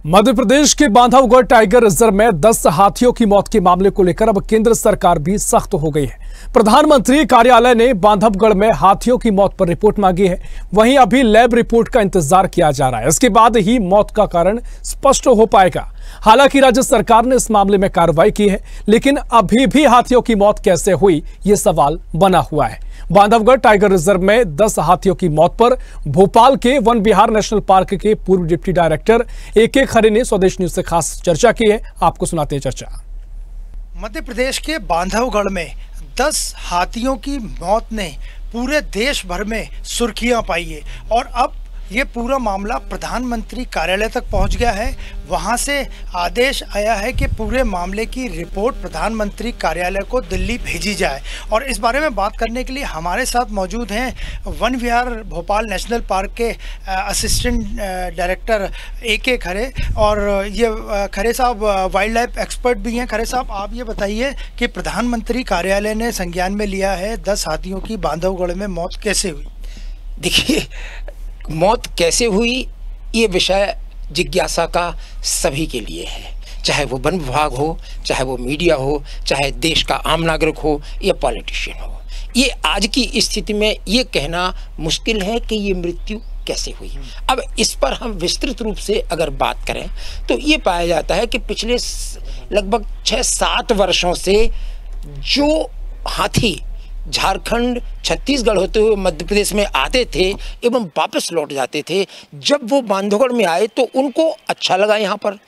मध्य प्रदेश के Bandhavgarh tiger reserve में 10 हाथियों की मौत के मामले को लेकर अब केंद्र सरकार भी सख्त हो गई है। प्रधानमंत्री कार्यालय ने बांधवगढ़ में हाथियों की मौत पर रिपोर्ट मांगी है। वहीं अभी लैब रिपोर्ट का इंतजार किया जा रहा है। इसके बाद ही मौत का कारण स्पष्ट हो पाएगा। हालांकि राज्य सरकार ने इस मामले में कार्रवाई की है, लेकिन अभी भी हाथियों की मौत कैसे हुई, ये सवाल बना हुआ है। बांधवगढ़ टाइगर रिजर्व में 10 हाथियों की मौत पर भोपाल के वन विहार नेशनल पार्क के पूर्व डिप्टी डायरेक्टर AK खरे ने स्वदेश न्यूज से खास चर्चा की है। आपको सुनाते हैं चर्चा। मध्य प्रदेश के बांधवगढ़ में 10 हाथियों की मौत ने पूरे देश भर में सुर्खियां पाई है और अब ये पूरा मामला प्रधानमंत्री कार्यालय तक पहुंच गया है। वहां से आदेश आया है कि पूरे मामले की रिपोर्ट प्रधानमंत्री कार्यालय को दिल्ली भेजी जाए। और इस बारे में बात करने के लिए हमारे साथ मौजूद हैं वन विहार भोपाल नेशनल पार्क के असिस्टेंट डायरेक्टर AK खरे, और ये खरे साहब वाइल्ड लाइफ एक्सपर्ट भी हैं। खरे साहब, आप ये बताइए कि प्रधानमंत्री कार्यालय ने संज्ञान में लिया है 10 हाथियों की बांधवगढ़ में मौत कैसे हुई? देखिए, मौत कैसे हुई ये विषय जिज्ञासा का सभी के लिए है, चाहे वो वन विभाग हो, चाहे वो मीडिया हो, चाहे देश का आम नागरिक हो या पॉलिटिशियन हो। ये आज की स्थिति में ये कहना मुश्किल है कि ये मृत्यु कैसे हुई। अब इस पर हम विस्तृत रूप से अगर बात करें तो ये पाया जाता है कि पिछले लगभग 6-7 वर्षों से जो हाथी झारखंड, छत्तीसगढ़ होते हुए मध्य प्रदेश में आते थे एवं वापस लौट जाते थे, जब वो बांधवगढ़ में आए तो उनको अच्छा लगा। यहाँ पर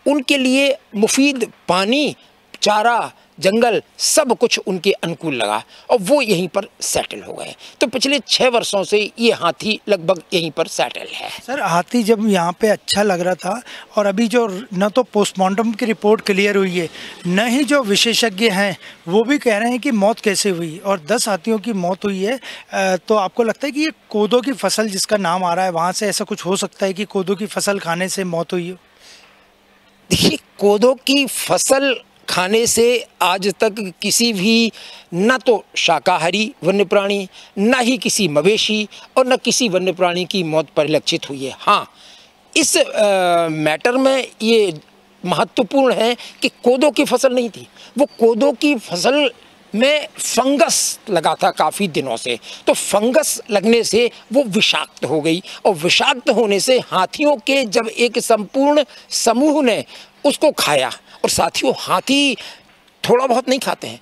उनके लिए मुफीद पानी, चारा, जंगल सब कुछ उनके अनुकूल लगा और वो यहीं पर सेटल हो गए। तो पिछले 6 वर्षों से ये हाथी लगभग यहीं पर सेटल है। सर, हाथी जब यहाँ पे अच्छा लग रहा था और अभी जो न तो पोस्टमार्टम की रिपोर्ट क्लियर हुई है, न ही जो विशेषज्ञ हैं वो भी कह रहे हैं कि मौत कैसे हुई, और 10 हाथियों की मौत हुई है, तो आपको लगता है कि ये कोदो की फसल जिसका नाम आ रहा है वहाँ से ऐसा कुछ हो सकता है कि कोदो की फसल खाने से मौत हुई हो? देखिए, कोदो की फसल खाने से आज तक किसी भी न तो शाकाहारी वन्य प्राणी, न ही किसी मवेशी और न किसी वन्य प्राणी की मौत परिलक्षित हुई है। हाँ, इस मैटर में ये महत्वपूर्ण है कि कोदो की फसल नहीं थी, वो कोदो की फसल में फंगस लगा था काफ़ी दिनों से। तो फंगस लगने से वो विषाक्त हो गई और विषाक्त होने से हाथियों के जब एक संपूर्ण समूह ने उसको खाया, और साथियों हाथी थोड़ा बहुत नहीं खाते हैं।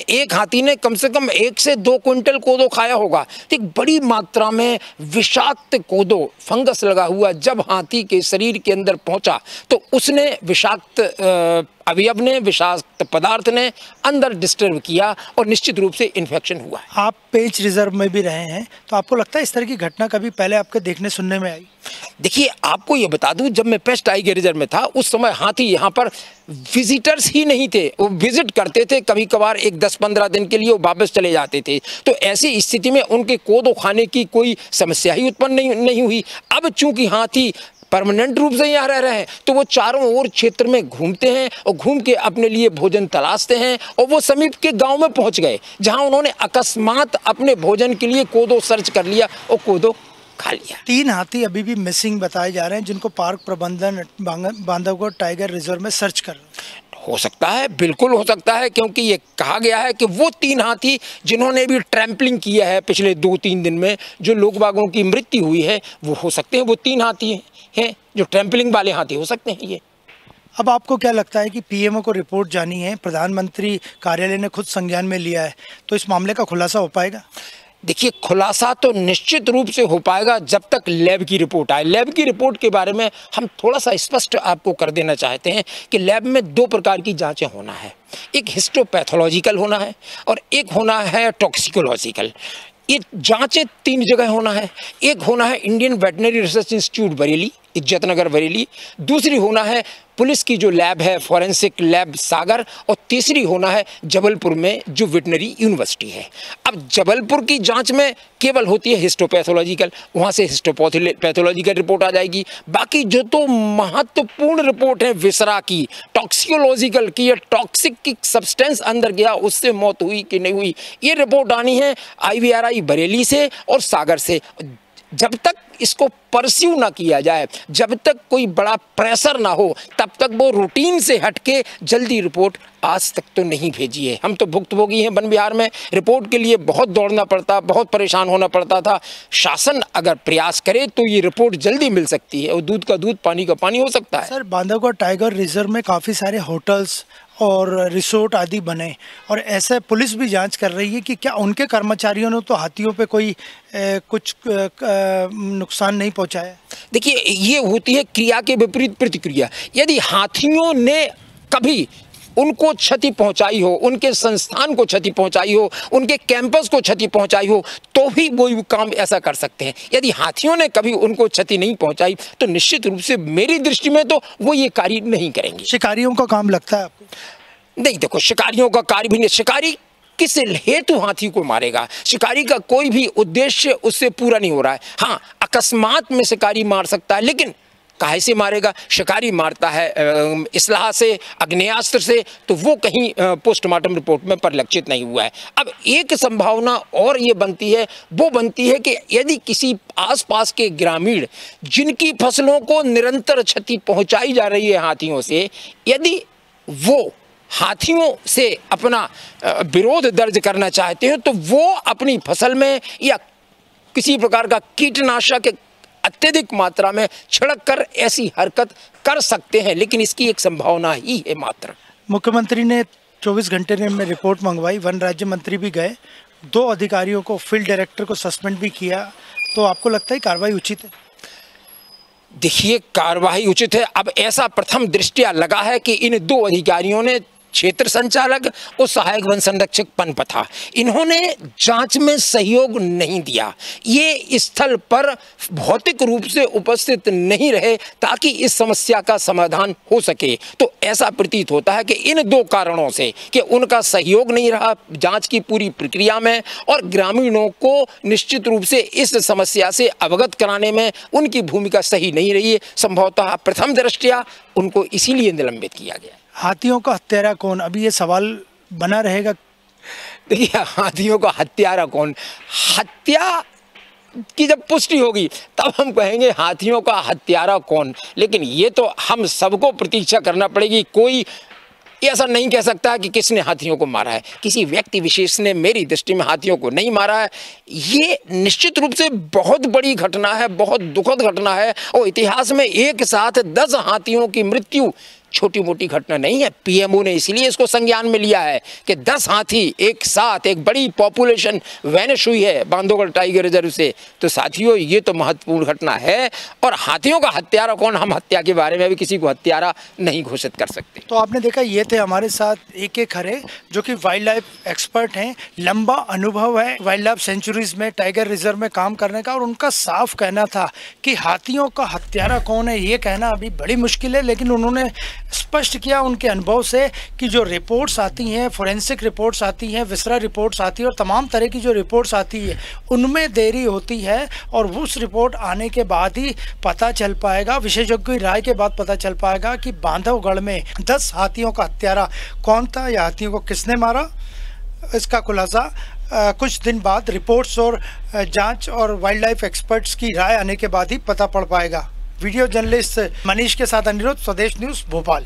एक हाथी ने कम से कम 1 से 2 क्विंटल कोदो खाया होगा। तो एक बड़ी मात्रा में विषाक्त कोदो, फंगस लगा हुआ जब हाथी के शरीर के अंदर पहुंचा तो उसने विषाक्त अवयव ने, विषाक्त पदार्थ ने अंदर डिस्टर्ब किया और निश्चित रूप से इन्फेक्शन हुआ। आप पेंच रिजर्व में भी रहे हैं, तो आपको लगता है इस तरह की घटना कभी पहले आपके देखने सुनने में आई? देखिए, आपको ये बता दूं, जब मैं पेंच टाइगर रिजर्व में था उस समय हाथी यहाँ पर विजिटर्स ही नहीं थे। वो विजिट करते थे कभी कभार 10-15 दिन के लिए, वो वापस चले जाते थे। तो ऐसी स्थिति में उनके कोदो खाने की कोई समस्या ही उत्पन्न नहीं हुई। अब चूंकि हाथी परमानेंट रूप से यहाँ रह रहे हैं तो वो चारों ओर क्षेत्र में घूमते हैं और घूम के अपने लिए भोजन तलाशते हैं, और वो समीप के गांव में पहुंच गए जहां उन्होंने अकस्मात अपने भोजन के लिए कोदो सर्च कर लिया और कोदो खा लिया। 3 हाथी अभी भी मिसिंग बताए जा रहे हैं, जिनको पार्क प्रबंधन बांधवगढ़ टाइगर रिजर्व में सर्च कर रहे हैं। हो सकता है, बिल्कुल हो सकता है, क्योंकि ये कहा गया है कि वो 3 हाथी जिन्होंने भी ट्रैम्पलिंग किया है पिछले 2-3 दिन में, जो लोग बागों की मृत्यु हुई है, वो हो सकते हैं वो 3 हाथी हैं जो ट्रैम्पलिंग वाले हाथी हो सकते हैं ये। अब आपको क्या लगता है कि PMO को रिपोर्ट जानी है, प्रधानमंत्री कार्यालय ने खुद संज्ञान में लिया है, तो इस मामले का खुलासा हो पाएगा? देखिए, खुलासा तो निश्चित रूप से हो पाएगा जब तक लैब की रिपोर्ट आए। लैब की रिपोर्ट के बारे में हम थोड़ा सा स्पष्ट आपको कर देना चाहते हैं कि लैब में 2 प्रकार की जांचें होना है। एक हिस्टोपैथोलॉजिकल होना है और एक होना है टॉक्सिकोलॉजिकल। ये जांचें 3 जगह होना है। एक होना है Indian veterinary research institute Bareilly, Izzatnagar Bareilly. दूसरी होना है पुलिस की जो लैब है फॉरेंसिक लैब सागर, और तीसरी होना है जबलपुर में जो वेटनरी यूनिवर्सिटी है। अब जबलपुर की जांच में केवल होती है हिस्टोपैथोलॉजिकल, वहाँ से हिस्टोपैथोलॉजिकल रिपोर्ट आ जाएगी। बाकी जो तो महत्वपूर्ण रिपोर्ट है विसरा की, टॉक्सिकोलॉजिकल की, ये टॉक्सिक की सब्सटेंस अंदर गया, उससे मौत हुई कि नहीं हुई, ये रिपोर्ट आनी है IVRI बरेली से और सागर से। जब तक इसको परस्यू ना किया जाए, जब तक कोई बड़ा प्रेशर ना हो, तब तक वो रूटीन से हटके जल्दी रिपोर्ट आज तक तो नहीं भेजी है। हम तो भुक्तभोगी हैं वन विहार में, रिपोर्ट के लिए बहुत दौड़ना पड़ता, बहुत परेशान होना पड़ता था। शासन अगर प्रयास करे तो ये रिपोर्ट जल्दी मिल सकती है और दूध का दूध पानी का पानी हो सकता है। सर, बांधवगढ़ टाइगर रिजर्व में काफ़ी सारे होटल्स और रिसोर्ट आदि बने और ऐसे पुलिस भी जांच कर रही है कि क्या उनके कर्मचारियों ने तो हाथियों पे कोई कुछ नुकसान नहीं पहुंचाया। देखिए, ये होती है क्रिया के विपरीत प्रतिक्रिया। यदि हाथियों ने कभी उनको क्षति पहुंचाई हो, उनके संस्थान को क्षति पहुंचाई हो, उनके कैंपस को क्षति पहुंचाई हो, तो भी वो काम ऐसा कर सकते हैं। यदि हाथियों ने कभी उनको क्षति नहीं पहुंचाई तो निश्चित रूप से मेरी दृष्टि में तो वो ये कार्य नहीं करेंगे। शिकारियों का काम लगता है आपको? नहीं, देखो, शिकारियों का कार्य भी नहीं। शिकारी किस हेतु हाथी को मारेगा? शिकारी का कोई भी उद्देश्य उससे पूरा नहीं हो रहा है। हाँ, अकस्मात में शिकारी मार सकता है, लेकिन काहे से मारेगा? शिकारी मारता है इसलाह से, अग्नेयास्त्र से, तो वो कहीं पोस्टमार्टम रिपोर्ट में परिलक्षित नहीं हुआ है। अब एक संभावना और ये बनती है, वो बनती है कि यदि किसी आसपास के ग्रामीण जिनकी फसलों को निरंतर क्षति पहुंचाई जा रही है हाथियों से, यदि वो हाथियों से अपना विरोध दर्ज करना चाहते हैं तो वो अपनी फसल में या किसी प्रकार का कीटनाशक अत्यधिक मात्रा में छिड़क कर ऐसी हरकत कर सकते हैं, लेकिन इसकी एक संभावना ही है मात्र। मुख्यमंत्री ने 24 घंटे में रिपोर्ट मंगवाई, वन राज्य मंत्री भी गए, 2 अधिकारियों को, फील्ड डायरेक्टर को सस्पेंड भी किया, तो आपको लगता है कार्रवाई उचित है? देखिए, कार्रवाई उचित है। अब ऐसा प्रथम दृष्टया लगा है कि इन 2 अधिकारियों ने, क्षेत्र संचालक और सहायक वन संरक्षक पनपथा, इन्होंने जांच में सहयोग नहीं दिया। ये स्थल पर भौतिक रूप से उपस्थित नहीं रहे ताकि इस समस्या का समाधान हो सके। तो ऐसा प्रतीत होता है कि इन 2 कारणों से, कि उनका सहयोग नहीं रहा जांच की पूरी प्रक्रिया में और ग्रामीणों को निश्चित रूप से इस समस्या से अवगत कराने में उनकी भूमिका सही नहीं रही है, संभवतः प्रथम दृष्टया उनको इसीलिए निलंबित किया गया। हाथियों का हत्यारा कौन, अभी ये सवाल बना रहेगा? देखिए, हाथियों का हत्यारा कौन, हत्या की जब पुष्टि होगी तब हम कहेंगे हाथियों का हत्यारा कौन, लेकिन ये तो हम सबको प्रतीक्षा करना पड़ेगी। कोई ऐसा नहीं कह सकता कि किसने हाथियों को मारा है। किसी व्यक्ति विशेष ने मेरी दृष्टि में हाथियों को नहीं मारा है। ये निश्चित रूप से बहुत बड़ी घटना है, बहुत दुखद घटना है और इतिहास में एक साथ 10 हाथियों की मृत्यु छोटी मोटी घटना नहीं है। पीएमओ ने इसलिए इसको संज्ञान में लिया है कि 10 हाथी एक साथ, एक बड़ी पॉपुलेशन वैनिश हुई है बांधवगढ़ टाइगर रिजर्व से। तो साथियों, ये तो महत्वपूर्ण घटना है। और हाथियों का हत्यारा कौन, हम हत्या के बारे में भी किसी को हत्यारा नहीं घोषित कर सकते। तो आपने देखा, ये थे हमारे साथ AK खरे, जो कि वाइल्ड लाइफ एक्सपर्ट हैं, लंबा अनुभव है वाइल्ड लाइफ सेंचुरीज में, टाइगर रिजर्व में काम करने का, और उनका साफ कहना था कि हाथियों का हत्यारा कौन है ये कहना अभी बड़ी मुश्किल है। लेकिन उन्होंने स्पष्ट किया उनके अनुभव से कि जो रिपोर्ट्स आती हैं, फोरेंसिक रिपोर्ट्स आती हैं, विसरा रिपोर्ट्स आती है और तमाम तरह की जो रिपोर्ट्स आती है उनमें देरी होती है और उस रिपोर्ट आने के बाद ही पता चल पाएगा, विशेषज्ञों की राय के बाद पता चल पाएगा कि बांधवगढ़ में 10 हाथियों का हत्यारा कौन था या हाथियों को किसने मारा। इसका खुलासा कुछ दिन बाद रिपोर्ट्स और जांच और वाइल्ड लाइफ एक्सपर्ट्स की राय आने के बाद ही पता पड़ पाएगा। वीडियो जर्नलिस्ट मनीष के साथ अनिरुद्ध, स्वदेश न्यूज़, भोपाल।